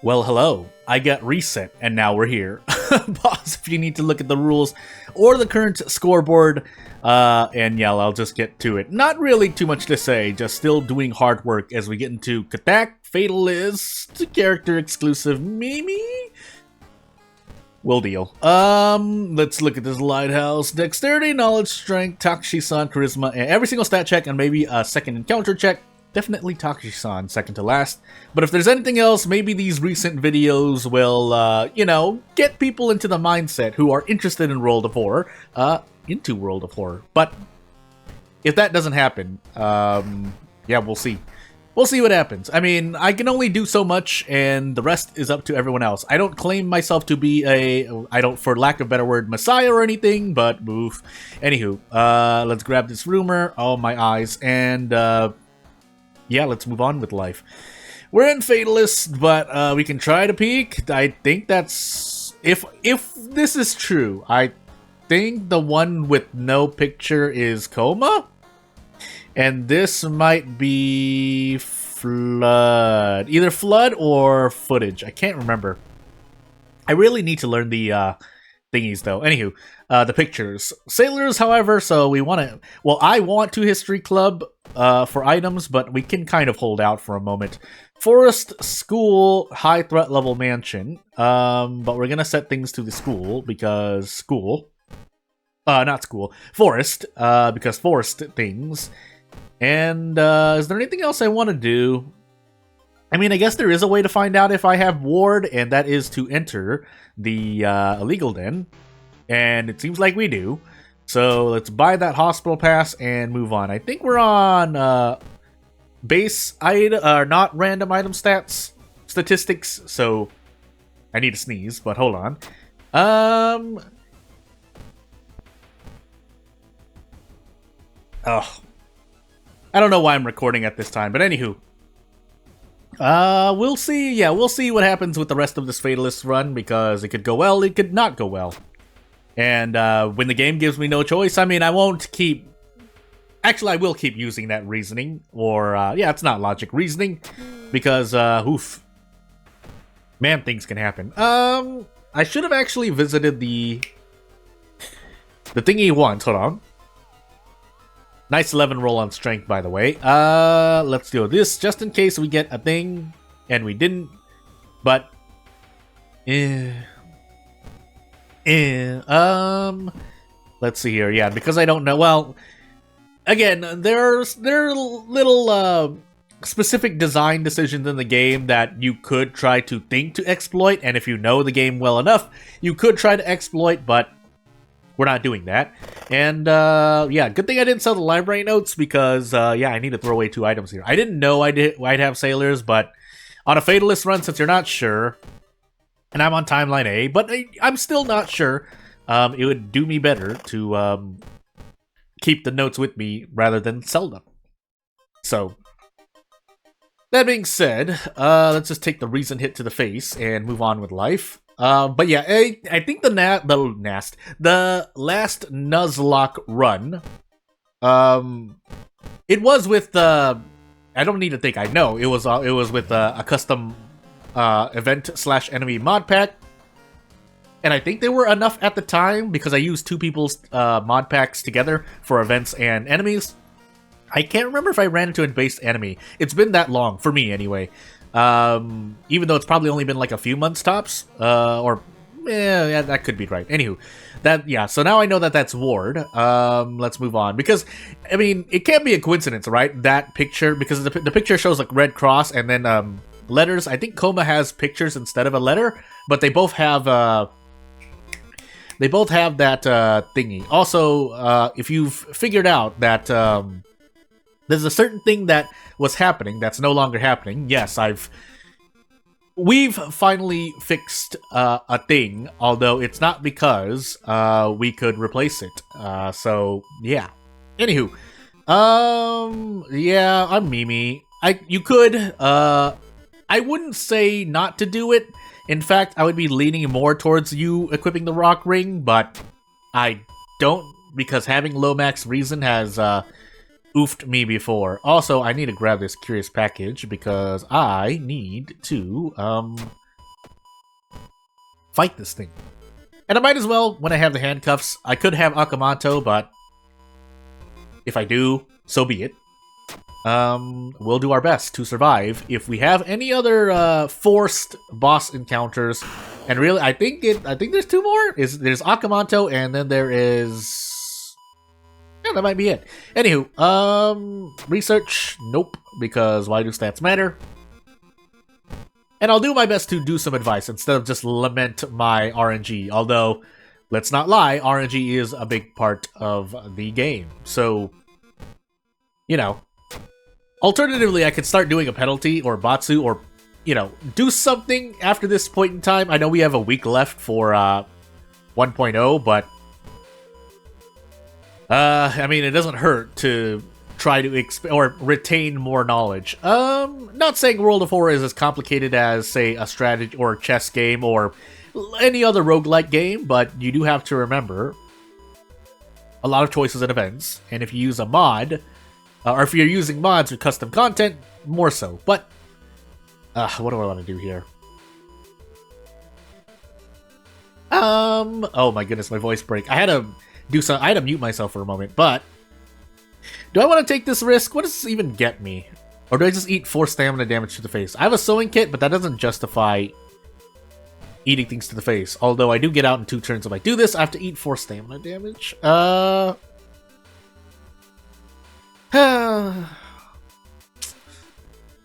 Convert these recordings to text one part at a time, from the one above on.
Well, hello. I got reset, and now we're here. Pause if you need to look at the rules or the current scoreboard. And yeah, I'll just get to it. Not really too much to say, just still doing hard work as we get into Katak, Fatalist, character exclusive Mimi. Will deal. Let's look at this lighthouse. Dexterity, knowledge, strength, Takashi-san, charisma, and every single stat check, and maybe a second encounter check. Definitely Takashi-san, second to last. But if there's anything else, maybe these recent videos will, get people into the mindset who are interested in World of Horror, into World of Horror. But if that doesn't happen, yeah, we'll see. We'll see what happens. I mean, I can only do so much, and the rest is up to everyone else. I don't claim myself to be for lack of a better word, messiah or anything, but oof. Anywho, let's grab this rumor. Oh, my eyes. And, yeah, let's move on with life. We're in Fatalist, but we can try to peek. I think that's... If this is true, I think the one with no picture is Coma? And this might be Flood. Either Flood or Footage. I can't remember. I really need to learn the thingies, though. Anywho, the pictures. Sailors, however, so we want to... Well, I want to History Club for items, but we can kind of hold out for a moment. Forest, school, high threat level mansion. But we're going to set things to the school, because school... not school. Forest, because forest things... And, is there anything else I want to do? I mean, I guess there is a way to find out if I have ward, and that is to enter the, illegal den. And it seems like we do. So, let's buy that hospital pass and move on. I think we're on, base item, not random item statistics, so I need to sneeze, but hold on. Oh. I don't know why I'm recording at this time, but anywho. We'll see. Yeah, we'll see what happens with the rest of this Fatalist run, because it could go well, it could not go well. And, when the game gives me no choice, I mean, I won't keep... Actually, I will keep using that reasoning, or, yeah, it's not logic, reasoning, because, oof. Man, things can happen. I should have actually visited the thingy once, hold on. Nice 11 roll on strength, by the way. Let's do this just in case we get a thing, and we didn't. But, let's see here. Yeah, because I don't know. Well, again, there are little specific design decisions in the game that you could try to think to exploit, and if you know the game well enough, you could try to exploit, but we're not doing that. And, yeah, good thing I didn't sell the library notes, because, yeah, I need to throw away 2 items here. I didn't know I'd have sailors, but on a Fatalist run, since you're not sure, and I'm on Timeline A, but I'm still not sure, it would do me better to, keep the notes with me rather than sell them. So, that being said, let's just take the recent hit to the face and move on with life. But yeah, I think the last Nuzlocke run, it was with I don't need to think, I know it was with a custom event/enemy mod pack, and I think they were enough at the time because I used 2 people's mod packs together for events and enemies. I can't remember if I ran into a based enemy. It's been that long for me anyway. Even though it's probably only been like a few months tops, yeah, that could be right. Anywho, yeah, so now I know that that's Ward. Let's move on, because, I mean, it can't be a coincidence, right? That picture, because the picture shows like red cross and then, letters. I think Coma has pictures instead of a letter, but they both have, that, thingy. Also, if you've figured out that, there's a certain thing that was happening that's no longer happening. Yes, we've finally fixed a thing, although it's not because we could replace it. So yeah. Anywho, yeah, I'm Mimi. You could. I wouldn't say not to do it. In fact, I would be leaning more towards you equipping the rock ring, but I don't, because having low max reason has oofed me before. Also, I need to grab this curious package because I need to fight this thing. And I might as well, when I have the handcuffs, I could have Akamanto, but if I do, so be it. We'll do our best to survive. If we have any other forced boss encounters, and really, I think there's two more. There's Akamanto, and then there is. Yeah, that might be it. Anywho, research, nope, because why do stats matter? And I'll do my best to do some advice instead of just lament my RNG. Although, let's not lie, RNG is a big part of the game. So, you know, alternatively, I could start doing a penalty or Batsu or, you know, do something after this point in time. I know we have a week left for 1.0, but I mean, it doesn't hurt to try to or retain more knowledge. Not saying World of Horror is as complicated as, say, a strategy or a chess game or any other roguelike game, but you do have to remember a lot of choices and events, and if you use a mod, or if you're using mods or custom content, more so. But, what do I want to do here? Oh my goodness, my voice break. I had to mute myself for a moment, but do I want to take this risk? What does this even get me? Or do I just eat 4 stamina damage to the face? I have a sewing kit, but that doesn't justify eating things to the face. Although I do get out in 2 turns if I do this. I have to eat 4 stamina damage. I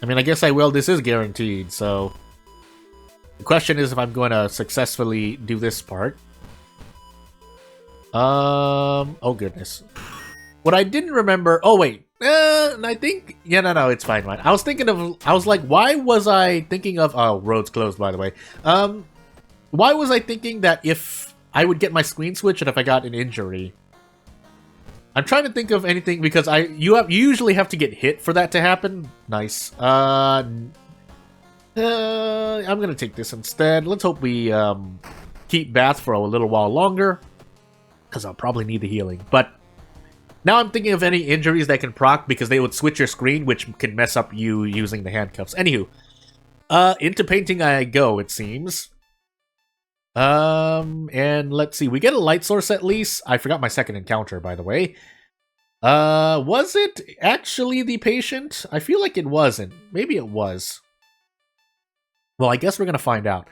mean, I guess I will. This is guaranteed, so the question is if I'm going to successfully do this part. Oh goodness. What I didn't remember... Oh, wait. I think... Yeah, no, it's fine. I was thinking of... I was like, why was I thinking of... Oh, road's closed, by the way. Why was I thinking that if I would get my screen switch and if I got an injury? I'm trying to think of anything because you usually have to get hit for that to happen. Nice. I'm gonna take this instead. Let's hope we keep Bath for a little while longer, because I'll probably need the healing. But now I'm thinking of any injuries that can proc because they would switch your screen, which can mess up you using the handcuffs. Anywho, into painting I go, it seems. And let's see, we get a light source at least. I forgot my second encounter, by the way. Was it actually the patient? I feel like it wasn't. Maybe it was. Well, I guess we're gonna find out.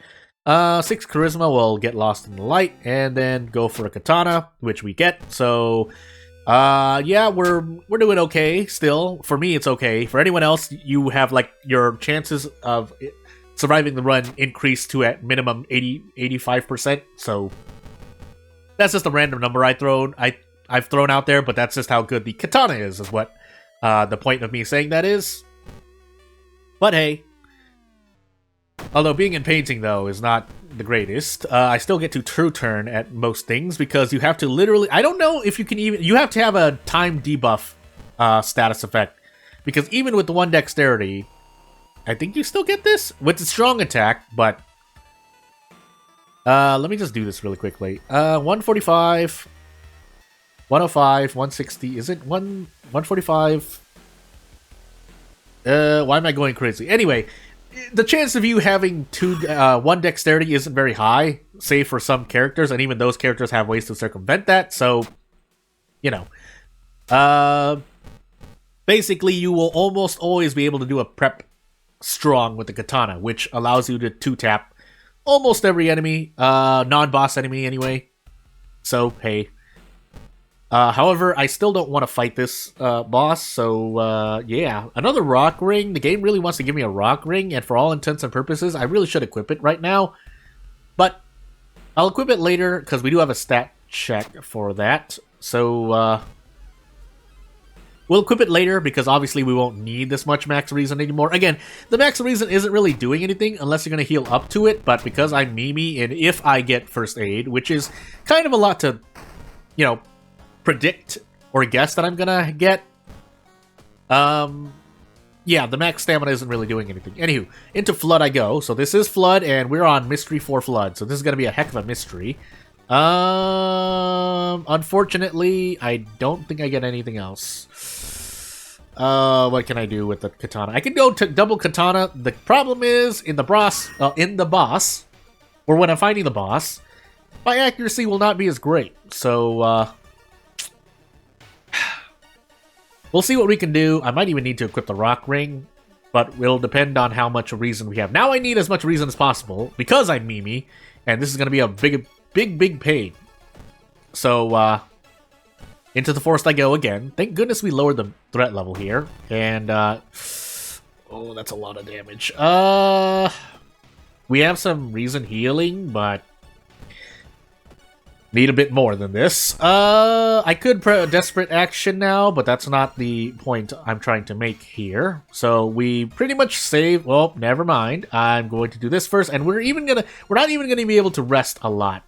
6 charisma will get lost in the light, and then go for a katana, which we get. So, yeah, we're doing okay still. For me, it's okay. For anyone else, you have like your chances of surviving the run increased to at minimum 85%. So that's just a random number I've thrown out there, but that's just how good the katana is what the point of me saying that is. But hey, although being in painting though is not the greatest, I still get to true turn at most things because you have to literally, I don't know if you can even, you have to have a time debuff status effect, because even with the 1 dexterity, I think you still get this with the strong attack, but let me just do this really quickly. 145, 105, 160. Is it 145? Why am I going crazy? Anyway, the chance of you having 1 dexterity isn't very high, save for some characters, and even those characters have ways to circumvent that. So, you know, basically, you will almost always be able to do a prep strong with the katana, which allows you to 2-tap almost every enemy, non-boss enemy anyway. So, hey. However, I still don't want to fight this boss, so yeah. Another rock ring. The game really wants to give me a rock ring, and for all intents and purposes, I really should equip it right now. But I'll equip it later, because we do have a stat check for that. So, we'll equip it later, because obviously we won't need this much max reason anymore. Again, the max reason isn't really doing anything unless you're going to heal up to it, but because I'm Mimi, and if I get first aid, which is kind of a lot to, you know, predict or guess that I'm gonna get, yeah, the max stamina isn't really doing anything. Anywho, into Flood I go. So this is Flood, and we're on Mystery 4 Flood, so this is gonna be a heck of a mystery. Unfortunately, I don't think I get anything else. What can I do with the katana? I can go to double katana. The problem is, in the boss, or when I'm fighting the boss, my accuracy will not be as great. So, we'll see what we can do. I might even need to equip the rock ring, but it'll depend on how much reason we have. Now I need as much reason as possible, because I'm Mimi, and this is going to be a big pain. So, into the forest I go again. Thank goodness we lowered the threat level here. And, oh, that's a lot of damage. We have some reason healing, but need a bit more than this. I could press desperate action now, but that's not the point I'm trying to make here. So we pretty much save. Well, never mind. I'm going to do this first, and we're not even gonna be able to rest a lot.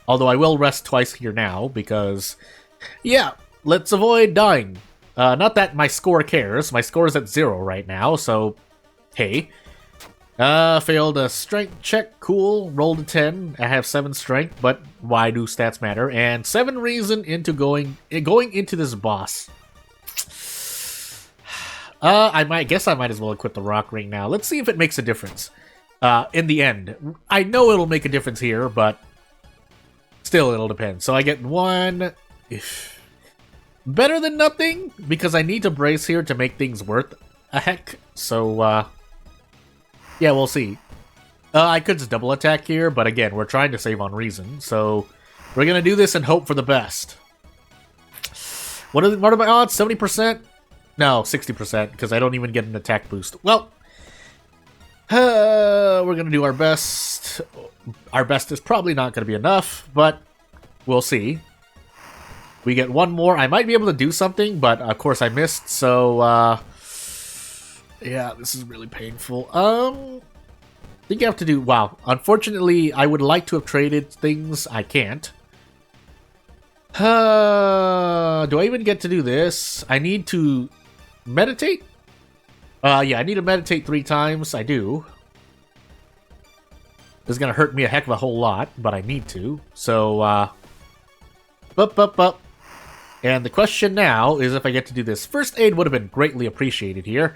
Although I will rest twice here now because, yeah, let's avoid dying. Not that my score cares. My score is at 0 right now, so hey. Failed a strength check. Cool. Rolled a 10. I have 7 strength, but why do stats matter? And 7 reason into going into this boss. I guess I might as well equip the rock ring now. Let's see if it makes a difference. In the end, I know it'll make a difference here, but still, it'll depend. So I get 1. Better than nothing, because I need to brace here to make things worth a heck. So, yeah, we'll see. I could just double attack here, but again, we're trying to save on reason, so we're gonna do this and hope for the best. What are my odds? 70%? No, 60%, because I don't even get an attack boost. Well, we're gonna do our best. Our best is probably not gonna be enough, but we'll see. We get 1 more. I might be able to do something, but of course I missed, so, yeah, this is really painful. I think I have to do... Wow. Unfortunately, I would like to have traded things. I can't. Do I even get to do this? I need to meditate? Yeah, I need to meditate 3 times. I do. This is going to hurt me a heck of a whole lot, but I need to. So, And the question now is if I get to do this. First aid would have been greatly appreciated here.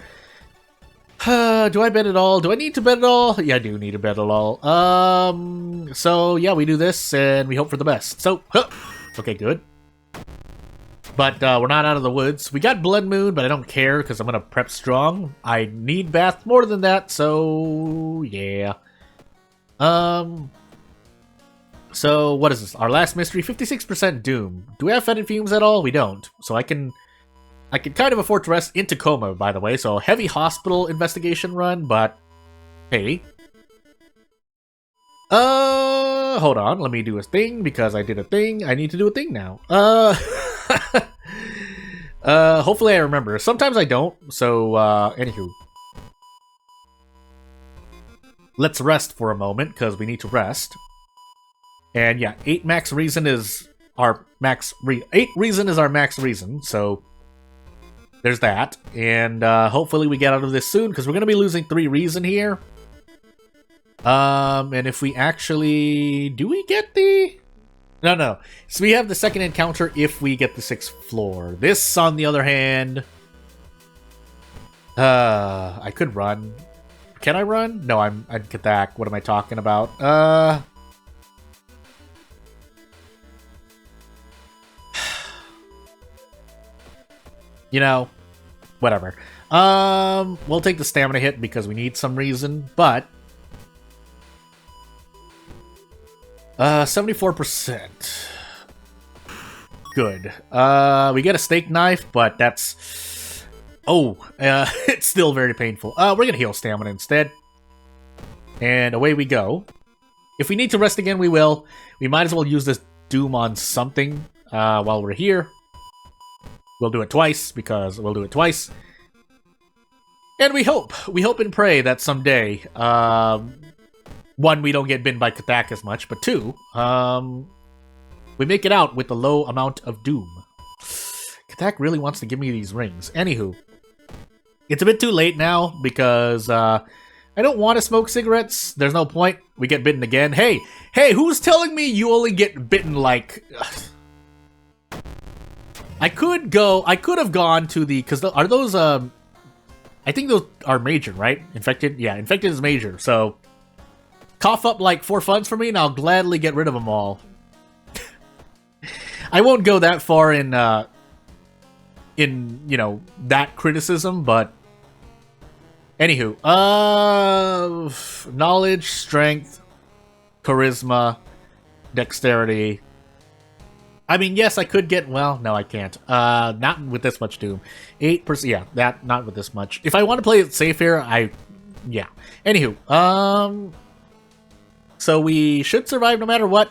Do I bet it all? Do I need to bet it all? Yeah, I do need to bet it all. So, yeah, we do this, and we hope for the best. So, okay, good. But, we're not out of the woods. We got Blood Moon, but I don't care, because I'm gonna prep strong. I need Bath more than that, so... yeah. So, what is this? Our last mystery, 56% Doom. Do we have fetid fumes at all? We don't. So I can kind of afford to rest in Tacoma, by the way, so heavy hospital investigation run, but hey. Hold on, let me do a thing, because I did a thing. I need to do a thing now. Hopefully I remember. Sometimes I don't, so, anywho. Let's rest for a moment, because we need to rest. And yeah, 8 max reason is our max 8 reason is our max reason, so there's that. And hopefully we get out of this soon, because we're going to be losing 3 reason here. And if we actually... do we get the... No. So we have the second encounter if we get the 6th floor. This, on the other hand... I could run. Can I run? No, I'd get back. What am I talking about? You know, whatever. We'll take the stamina hit because we need some reason, but 74%. Good. We get a steak knife, but that's... oh, it's still very painful. We're gonna heal stamina instead. And away we go. If we need to rest again, we will. We might as well use this Doom on something while we're here. We'll do it twice, because we'll do it twice. And we hope and pray that someday, 1, we don't get bitten by Katak as much, but 2, we make it out with the low amount of Doom. Katak really wants to give me these rings. Anywho, it's a bit too late now, because, I don't want to smoke cigarettes. There's no point. We get bitten again. Hey, who's telling me you only get bitten, like... I could have gone to the... because are those, I think those are major, right? Infected? Yeah, infected is major, so... Cough up like 4 funds for me, and I'll gladly get rid of them all. I won't go that far in you know, that criticism, but anywho, knowledge, strength, charisma, dexterity. I mean, yes, I could get, well, no, I can't. Not with this much Doom. 8%, yeah, not with this much. If I want to play it safe here, yeah. Anywho, so we should survive no matter what.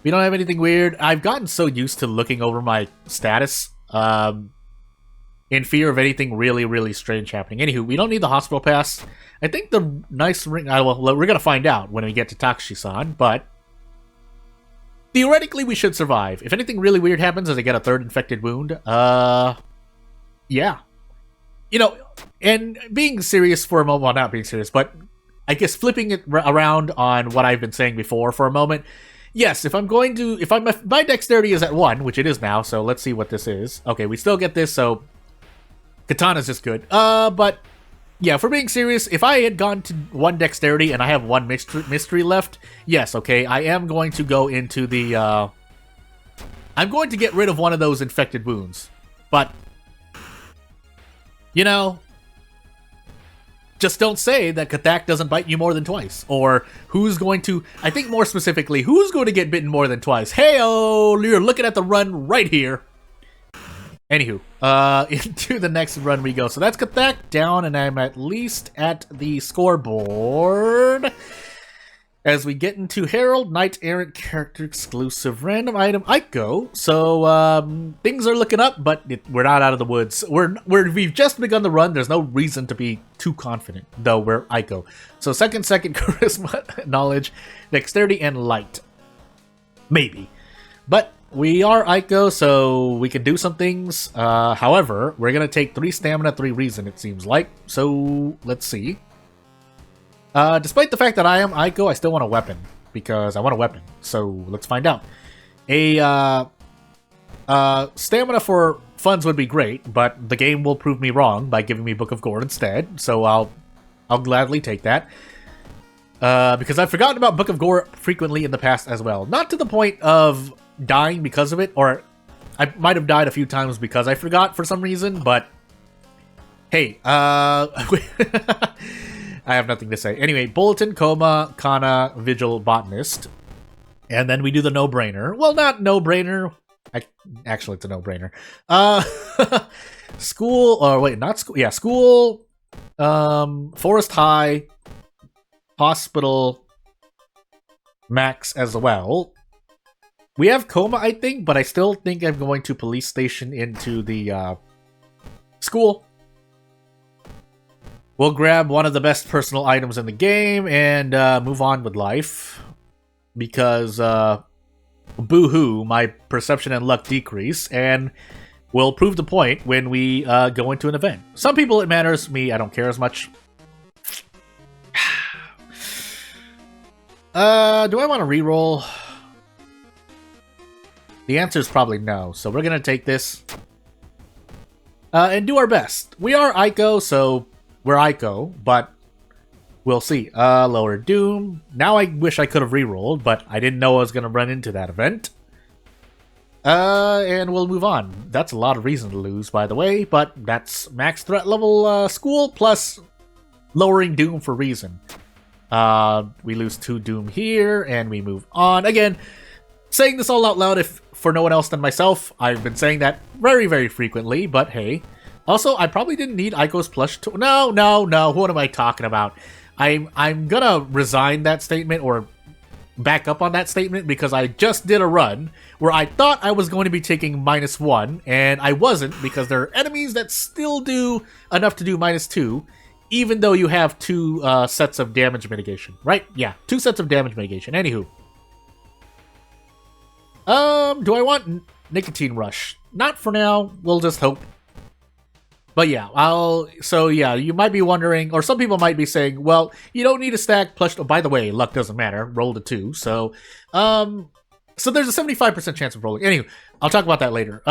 We don't have anything weird. I've gotten so used to looking over my status, in fear of anything really, really strange happening. Anywho, we don't need the hospital pass. I think the nice ring, well, we're gonna find out when we get to Takashi-san, but theoretically, we should survive. If anything really weird happens as I get a 3rd infected wound, yeah. You know, and being serious for a moment, well, not being serious, but I guess flipping it around on what I've been saying before for a moment, yes, if my dexterity is at 1, which it is now, so let's see what this is. Okay, we still get this, so Katana's just good. But yeah, for being serious, if I had gone to 1 dexterity and I have 1 mystery left, yes, okay, I am going to go into the, I'm going to get rid of one of those infected wounds. But, you know, just don't say that Katak doesn't bite you more than twice. Or who's going to, I think more specifically, who's going to get bitten more than twice? Hey-oh, you're looking at the run right here. Anywho, into the next run we go. So that's Katak down, and I'm at least at the scoreboard. As we get into Herald, Knight Errant character exclusive random item Aiko. So things are looking up, but we're not out of the woods. We've just begun the run. There's no reason to be too confident, though we're Aiko. So second, charisma, knowledge, dexterity, and light. Maybe. But we are Aiko, so we can do some things. However, we're going to take 3 stamina, 3 reason, it seems like. So, let's see. Despite the fact that I am Aiko, I still want a weapon. Because I want a weapon. So, let's find out. Stamina for funds would be great, but the game will prove me wrong by giving me Book of Gore instead. So, I'll gladly take that. Because I've forgotten about Book of Gore frequently in the past as well. Not to the point of dying because of it, or I might have died a few times because I forgot for some reason, but hey, I have nothing to say. Anyway, Bulletin, Coma, Kana, Vigil, Botanist, and then we do the no-brainer. Well, not no-brainer. Actually, it's a no-brainer. School, or wait, not school. Yeah, school, Forest High, Hospital, Max as well. We have Coma, I think, but I still think I'm going to police station into the school. We'll grab one of the best personal items in the game and move on with life. Because, boo-hoo, my perception and luck decrease, and we'll prove the point when we go into an event. Some people it matters, me, I don't care as much. Do I want to reroll? The answer is probably no, so we're gonna take this and do our best. We are Aiko, so we're Aiko, but we'll see. Lower Doom. Now I wish I could have rerolled, but I didn't know I was gonna run into that event. And we'll move on. That's a lot of reason to lose, by the way, but that's max threat level school plus lowering Doom for reason. We lose 2 Doom here, and we move on. Again, saying this all out loud for no one else than myself. I've been saying that very, very frequently, but hey. Also, I probably didn't need Aiko's plush to... No. What am I talking about? I'm gonna resign that statement or back up on that statement because I just did a run where I thought I was going to be taking -1, and I wasn't because there are enemies that still do enough to do -2, even though you have 2 sets of damage mitigation, right? Yeah, 2 sets of damage mitigation. Anywho. Do I want Nicotine Rush? Not for now. We'll just hope. But yeah, so yeah, you might be wondering, or some people might be saying, well, you don't need a stack plush. Oh, by the way, luck doesn't matter. Rolled a 2, so so there's a 75% chance of rolling. Anyway, I'll talk about that later.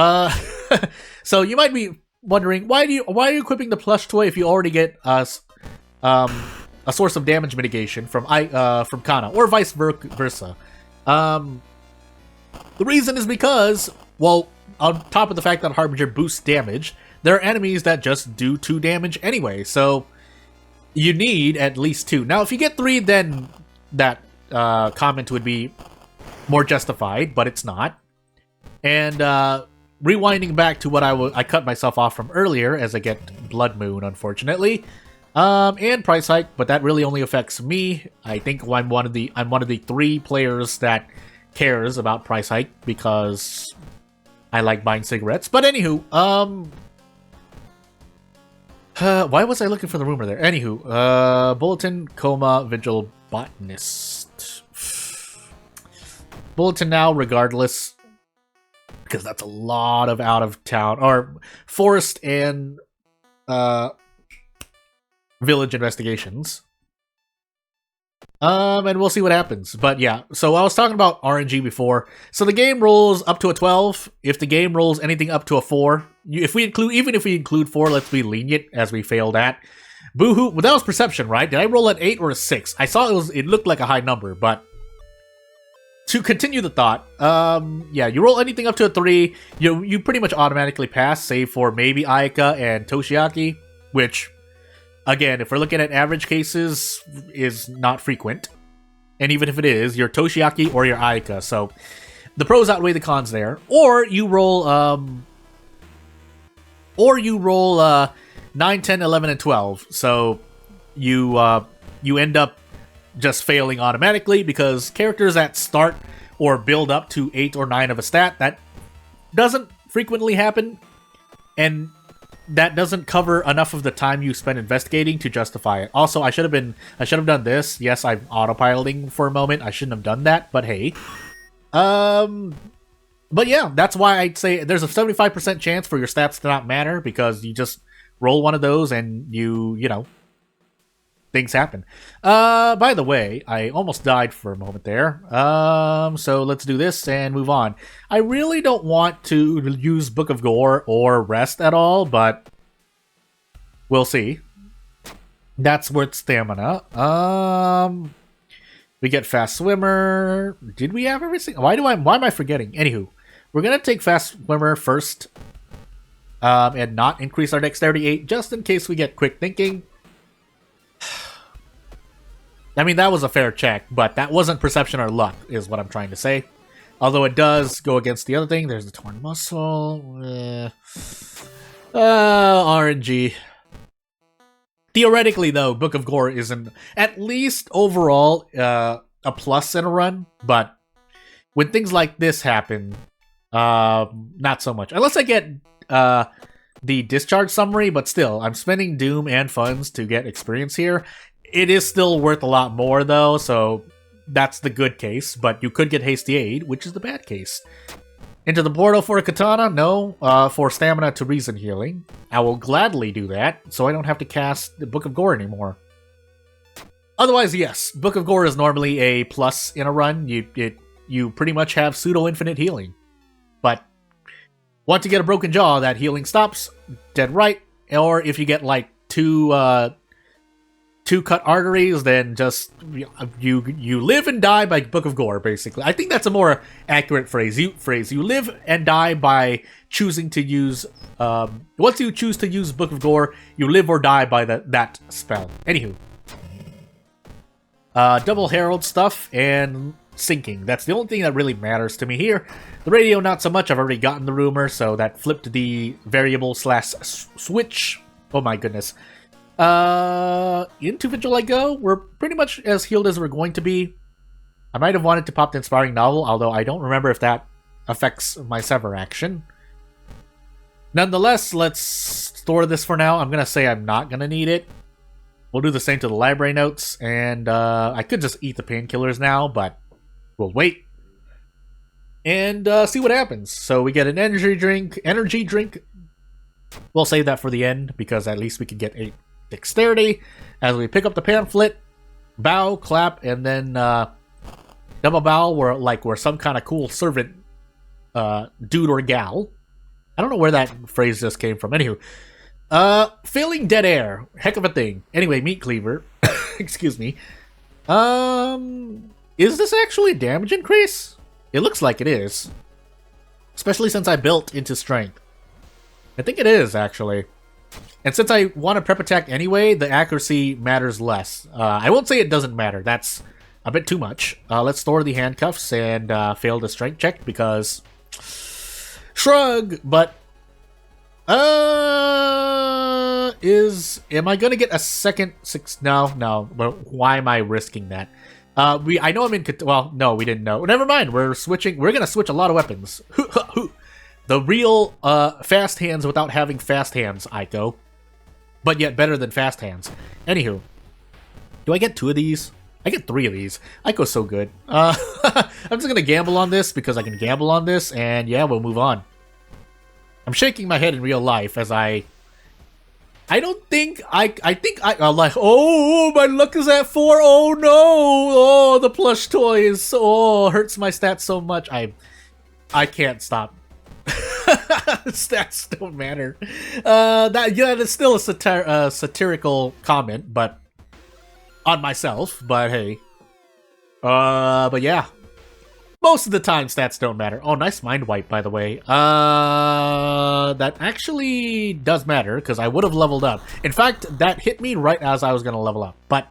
So you might be wondering, why are you equipping the plush toy if you already get a source of damage mitigation from Kana, or vice versa. The reason is because, well, on top of the fact that Harbinger boosts damage, there are enemies that just do 2 damage anyway, so you need at least 2. Now, if you get 3, then that comment would be more justified, but it's not. And rewinding back to what I cut myself off from earlier, as I get Blood Moon, unfortunately, and price hike, but that really only affects me. I think I'm one of the 3 players that cares about price hike because I like buying cigarettes. But anywho, why was I looking for the rumor there? Anywho, Bulletin, Vigil, Botanist. Bulletin now, regardless, because that's a lot of out of town or forest and village investigations. And we'll see what happens. But yeah, so I was talking about RNG before. So the game rolls up to a 12. If the game rolls anything up to a 4, even if we include 4, let's be lenient as we failed at. Boohoo. Well, that was perception, right? Did I roll at 8 or a 6? I saw it looked like a high number, but to continue the thought, yeah, you roll anything up to a 3, you pretty much automatically pass, save for maybe Ayaka and Toshiaki, which, again, if we're looking at average cases, is not frequent. And even if it is, you're Toshiaki or you're Ayaka, so the pros outweigh the cons there. Or you roll 9, 10, 11, and 12, so you end up just failing automatically, because characters that start or build up to 8 or 9 of a stat, that doesn't frequently happen, and that doesn't cover enough of the time you spend investigating to justify it. Also, I should have done this. Yes, I'm autopiloting for a moment. I shouldn't have done that, but hey. But yeah, that's why I'd say there's a 75% chance for your stats to not matter, because you just roll one of those and you know, things happen. By the way, I almost died for a moment there. So let's do this and move on. I really don't want to use Book of Gore or Rest at all, but we'll see. That's worth stamina. We get Fast Swimmer. Did we have everything? Why am I forgetting? Anywho, we're gonna take Fast Swimmer first, and not increase our Dexterity 8, just in case we get Quick Thinking. I mean, that was a fair check, but that wasn't perception or luck, is what I'm trying to say. Although it does go against the other thing. There's the Torn Muscle. RNG. Theoretically, though, Book of Gore isn't, at least overall, a plus in a run. But when things like this happen, not so much. Unless I get the Discharge Summary, but still, I'm spending Doom and funds to get experience here. It is still worth a lot more, though, so that's the good case. But you could get Hasty Aid, which is the bad case. Into the portal for a katana? No. For stamina to reason healing. I will gladly do that, so I don't have to cast the Book of Gore anymore. Otherwise, yes, Book of Gore is normally a plus in a run. You pretty much have pseudo-infinite healing. But want to get a broken jaw, that healing stops, dead right. Or if you get, like, two cut arteries, then just you live and die by Book of Gore, basically. I think that's a more accurate phrase. You live and die by choosing to use. Once you choose to use Book of Gore, you live or die by that spell. Anywho, double herald stuff and sinking. That's the only thing that really matters to me here. The radio, not so much. I've already gotten the rumor, so that flipped the variable / switch. Oh my goodness. Into Vigil I go. We're pretty much as healed as we're going to be. I might have wanted to pop the Inspiring Novel, although I don't remember if that affects my Sever action. Nonetheless, let's store this for now. I'm going to say I'm not going to need it. We'll do the same to the library notes, and I could just eat the painkillers now, but we'll wait. And see what happens. So we get an energy drink. We'll save that for the end, because at least we can get 8 Dexterity as we pick up the pamphlet, bow, clap, and then double bow. We're some kind of cool servant dude or gal. I don't know where that phrase just came from. Anywho, feeling dead air, heck of a thing. Anyway, Meat Cleaver. Excuse me. Is this actually a damage increase? It looks like it is. Especially since I built into strength. I think it is, actually. And since I want to prep attack anyway, the accuracy matters less. I won't say it doesn't matter. That's a bit too much. Let's store the handcuffs and fail the strength check because... Shrug! But... Am I gonna get a second six? No. Well, why am I risking that? I know I'm in. Well, no, we didn't know. Never mind. We're switching. We're gonna switch a lot of weapons. The real fast hands without having fast hands, Aiko. But yet better than fast hands. Anywho, do I get 2 of these? I get 3 of these. Aiko's so good. I'm just gonna gamble on this because I can gamble on this, and yeah, we'll move on. I'm shaking my head in real life as I don't think I'm like, oh, my luck is at 4. Oh no! Oh, the plush toys. Oh, hurts my stats so much. I can't stop. Stats don't matter. That's still a satirical comment, but on myself. But hey, but yeah. Most of the time, stats don't matter. Oh, nice mind wipe, by the way. That actually does matter, because I would have leveled up. In fact, that hit me right as I was going to level up. But,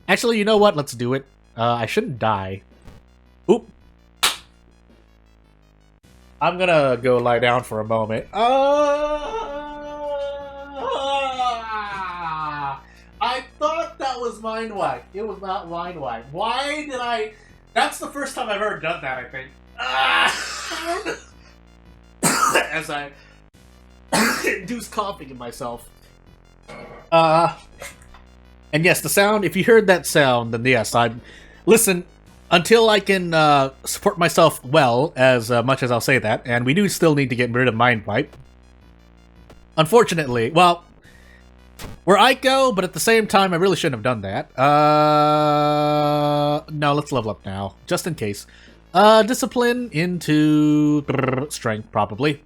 actually, you know what? Let's do it. I shouldn't die. Oop. I'm going to go lie down for a moment. I thought that was mind wipe. It was not mind wipe. Why did I... That's the first time I've ever done that, I think. As I induce coughing in myself. And yes, the sound, if you heard that sound, then yes, listen, until I can support myself well, as much as I'll say that, and we do still need to get rid of Mind Wipe. Unfortunately, well, we're Aiko, but at the same time, I really shouldn't have done that. No, let's level up now, just in case. Discipline into strength, probably.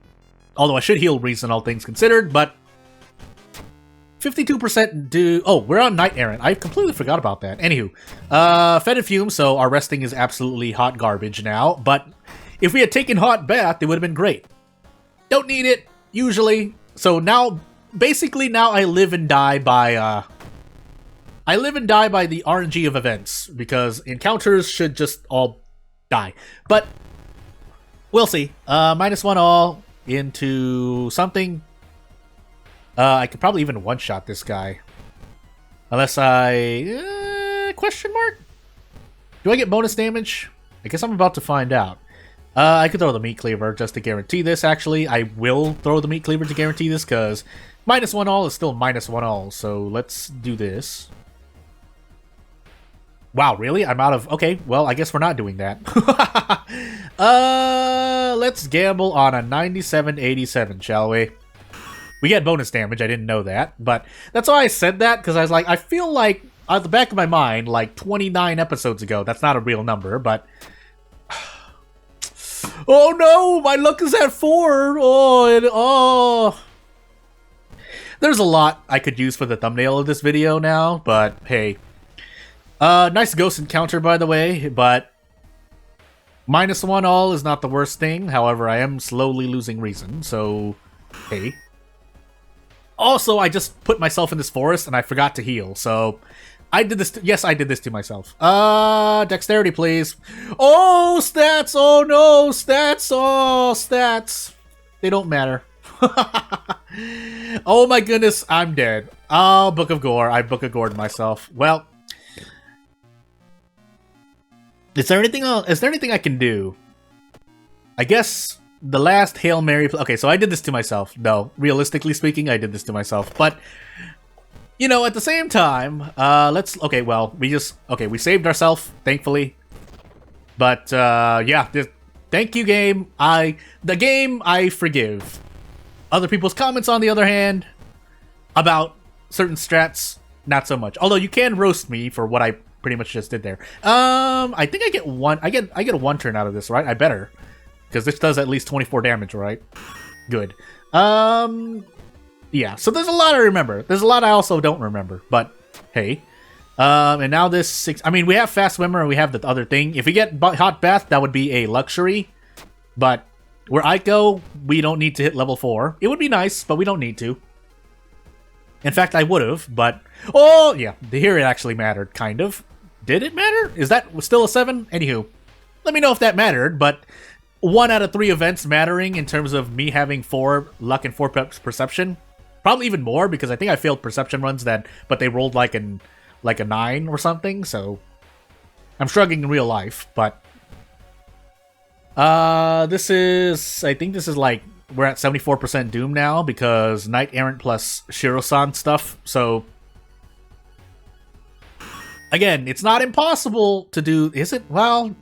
Although I should heal Reason, all things considered, but 52% do... Oh, we're on Night Errant. I completely forgot about that. Anywho, fed and fume, so our resting is absolutely hot garbage now, but if we had taken hot bath, it would have been great. Don't need it, usually. So now... Basically, now I live and die by, the RNG of events, because encounters should just all die. But, we'll see. -1 all into something. I could probably even one-shot this guy. Unless I... question mark? Do I get bonus damage? I guess I'm about to find out. I could throw the meat cleaver just to guarantee this, actually. I will throw the meat cleaver to guarantee this, because... -1 all is still -1 all, so let's do this. Wow, really? I'm out of... Okay, well, I guess we're not doing that. Let's gamble on a 97-87, shall we? We get bonus damage, I didn't know that, but that's why I said that, because I was like, I feel like, at the back of my mind, like 29 episodes ago, that's not a real number, but... Oh no, my luck is at 4! Oh... There's a lot I could use for the thumbnail of this video now, but hey. Nice ghost encounter, by the way, but -1 all is not the worst thing. However, I am slowly losing reason, so hey. Also, I just put myself in this forest and I forgot to heal, so I did this. Yes, I did this to myself. Dexterity, please. Oh, stats! Oh no, stats! Oh, stats! They don't matter. Oh my goodness, I'm dead. Oh, Book of Gore. I Book of Gored myself. Well, is there anything else? Is there anything I can do? I guess the last Hail Mary... Okay, so I did this to myself. No, realistically speaking, I did this to myself. But, you know, at the same time, let's... Okay, well, we saved ourselves, thankfully. But, yeah, thank you, game. The game, I forgive. Other people's comments, on the other hand, about certain strats, not so much. Although you can roast me for what I pretty much just did there. I think I get one. I get a 1 turn out of this, right? I better, because this does at least 24 damage, right? Good. Yeah. So there's a lot I remember. There's a lot I also don't remember. But hey, And now this 6... I mean, we have Fast Swimmer and we have the other thing. If we get Hot Bath, that would be a luxury. But where I go, we don't need to hit level 4. It would be nice, but we don't need to. In fact, I would have, but... Oh, yeah. Here it actually mattered, kind of. Did it matter? Is that still a 7? Anywho, let me know if that mattered, but 1 out of 3 events mattering in terms of me having 4 luck and 4 perception. Probably even more, because I think I failed perception runs but they rolled like a 9 or something, so... I'm struggling in real life, but... this is... I think this is like... We're at 74% Doom now, because Knight Errant plus Shiro-san stuff, so... Again, it's not impossible to do... Is it? Well...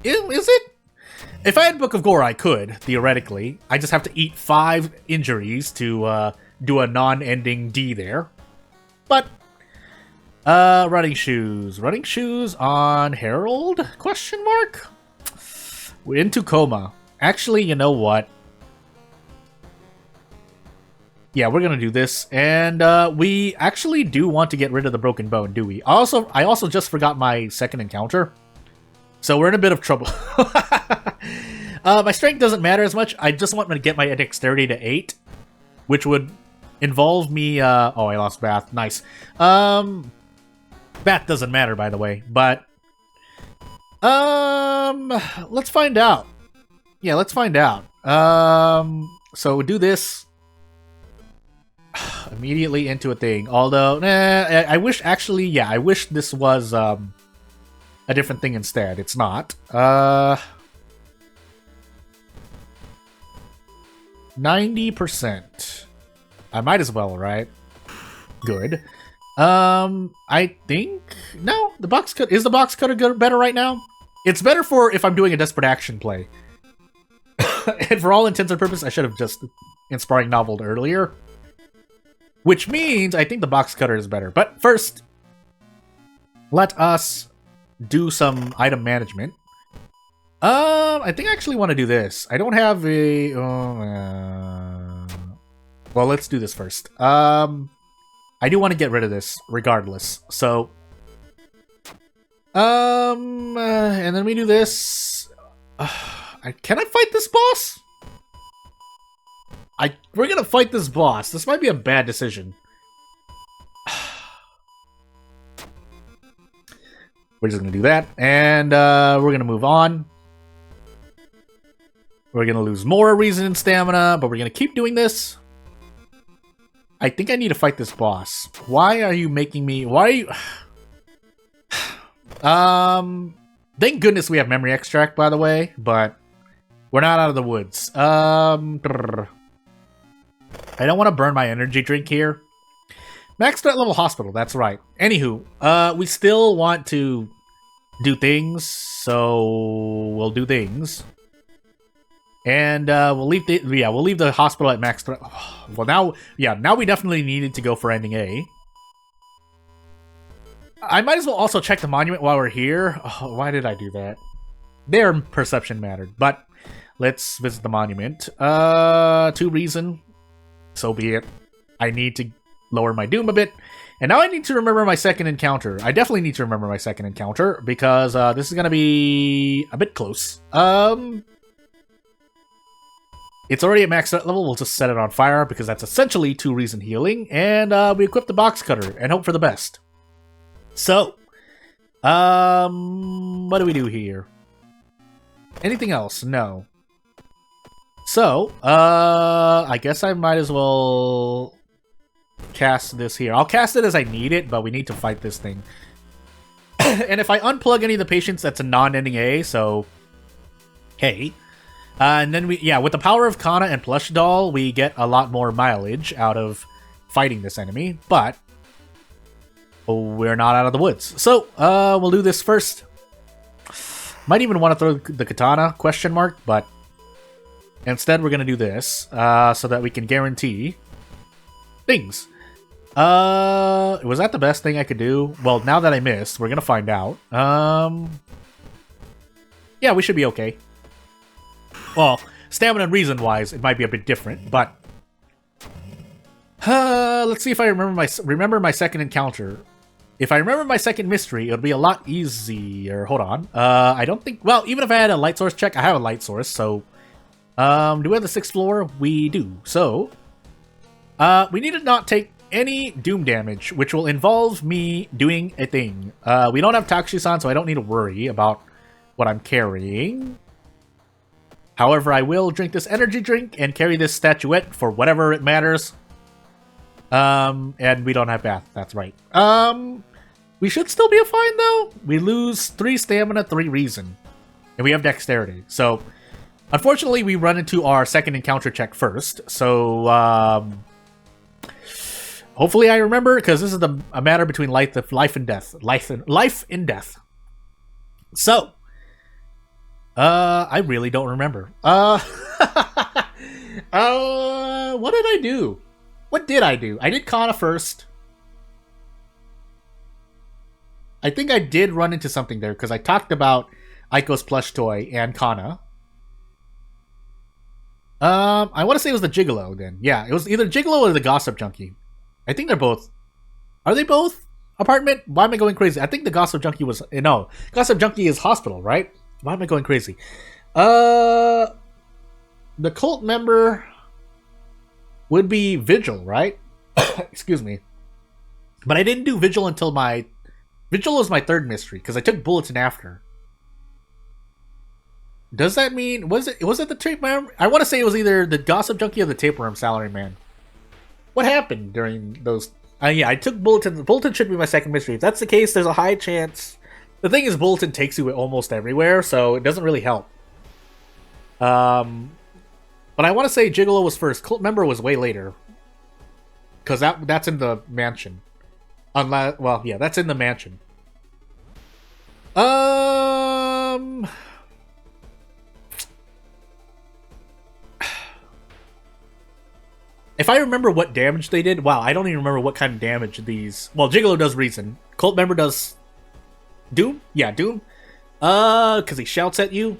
Is it? If I had Book of Gore, I could, theoretically. I just have to eat 5 injuries to do a non-ending D there. But... running shoes. Running shoes on Herald? Question mark? We're into coma. Actually, you know what? Yeah, we're gonna do this, and we actually do want to get rid of the broken bone, do we? I also just forgot my second encounter, so we're in a bit of trouble. My strength doesn't matter as much. I just want to get my dexterity to 8, which would involve me. Oh, I lost Bath. Nice. Bath doesn't matter, by the way, but let's find out. Yeah, let's find out. So we do this. Immediately into a thing. Although, I wish actually, yeah, I wish this was a different thing instead. It's not. 90%. I might as well, right? Good. I think no. The box cut is the box cutter better right now. It's better for if I'm doing a desperate action play. And for all intents and purposes, I should have just inspiring noveled earlier. Which means I think the box cutter is better. But first, let us do some item management. I think I actually want to do this. I don't have a... well, let's do this first. I do want to get rid of this, regardless. So... and then we do this... can I fight this boss? We're gonna fight this boss. This might be a bad decision. We're just gonna do that, and we're gonna move on. We're gonna lose more reason and stamina, but we're gonna keep doing this. I think I need to fight this boss. Why are you making me... Why are you... Thank goodness we have memory extract, by the way, but we're not out of the woods. I don't want to burn my energy drink here. Max threat level hospital, that's right. Anywho, we still want to do things, so we'll do things. And we'll leave the hospital at max threat. Well, now we definitely needed to go for ending A. I might as well also check the monument while we're here. Oh, why did I do that? Their perception mattered, but let's visit the monument. 2 reason. So be it. I need to lower my doom a bit. And now I need to remember my second encounter. I definitely need to remember my second encounter, because this is going to be a bit close. It's already at max threat level. We'll just set it on fire, because that's essentially 2 reason healing. And we equip the box cutter and hope for the best. So, what do we do here? Anything else? No. So, I guess I might as well cast this here. I'll cast it as I need it, but we need to fight this thing. And if I unplug any of the patients, that's a non-ending A, so... Hey. And then with the power of Kana and Plush Doll, we get a lot more mileage out of fighting this enemy, but... we're not out of the woods. So, we'll do this first. Might even want to throw the katana, question mark, but... Instead, we're going to do this, so that we can guarantee things. Was that the best thing I could do? Well, now that I missed, we're going to find out. Yeah, we should be okay. Well, stamina and reason-wise, it might be a bit different, but... let's see if I remember my second encounter. if I remember my second mystery, it would be a lot easier. Hold on. I don't think... Well, even if I had a light source check, I have a light source, so... do we have the 6th floor? We do. So, we need to not take any doom damage, which will involve me doing a thing. We don't have Takushisan, so I don't need to worry about what I'm carrying. However, I will drink this energy drink and carry this statuette for whatever it matters. And we don't have bath. That's right. We should still be fine, though. We lose 3 stamina, 3 reason. And we have dexterity. So, unfortunately, we run into our second encounter check first. So, hopefully I remember, because this is a matter between life and death. Life and death. So, I really don't remember. What did I do? What did I do? I did Kana first. I think I did run into something there, because I talked about Aiko's plush toy and Kana. I want to say it was the Gigolo then. Yeah, it was either Gigolo or the Gossip Junkie. I think they're both. Are they both apartment? Why am I going crazy? I think the Gossip Junkie was... No, Gossip Junkie is hospital, right? Why am I going crazy? The cult member would be Vigil, right? Excuse me. But I didn't do Vigil until my... Vigil was my 3rd mystery, because I took Bulletin after. Does that mean... Was it the tapeworm? I want to say it was either the Gossip Junkie or the tapeworm salaryman. What happened during those... yeah, I took Bulletin. Bulletin should be my 2nd mystery. If that's the case, there's a high chance... The thing is, Bulletin takes you almost everywhere, so it doesn't really help. But I want to say Gigolo was first. Cult member was way later. Because that's in the mansion. Unless... Well, yeah, that's in the mansion. If I remember what damage they did... Wow, I don't even remember what kind of damage these... Well, Gigolo does reason. Cult member does... Doom? Yeah, Doom. Because he shouts at you.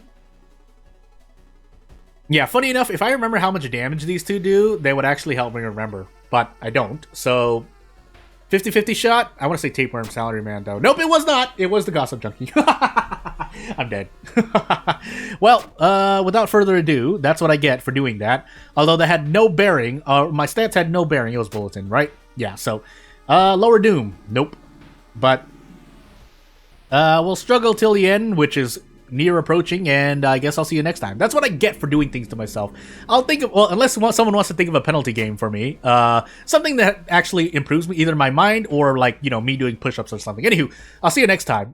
Yeah, funny enough, if I remember how much damage these two do, they would actually help me remember. But I don't, so... 50-50 shot? I want to say Tapeworm Salaryman, though. Nope, it was not! It was the Gossip Junkie. I'm dead. Well, without further ado, that's what I get for doing that. Although that had no bearing. My stats had no bearing. It was Bulletin, right? Yeah, so... lower Doom. Nope. But... we'll struggle till the end, which is near approaching, and I guess I'll see you next time. That's what I get for doing things to myself. I'll think of, well, unless someone wants to think of a penalty game for me, something that actually improves me, either my mind or, like, you know, me doing push-ups or something. Anywho, I'll see you next time.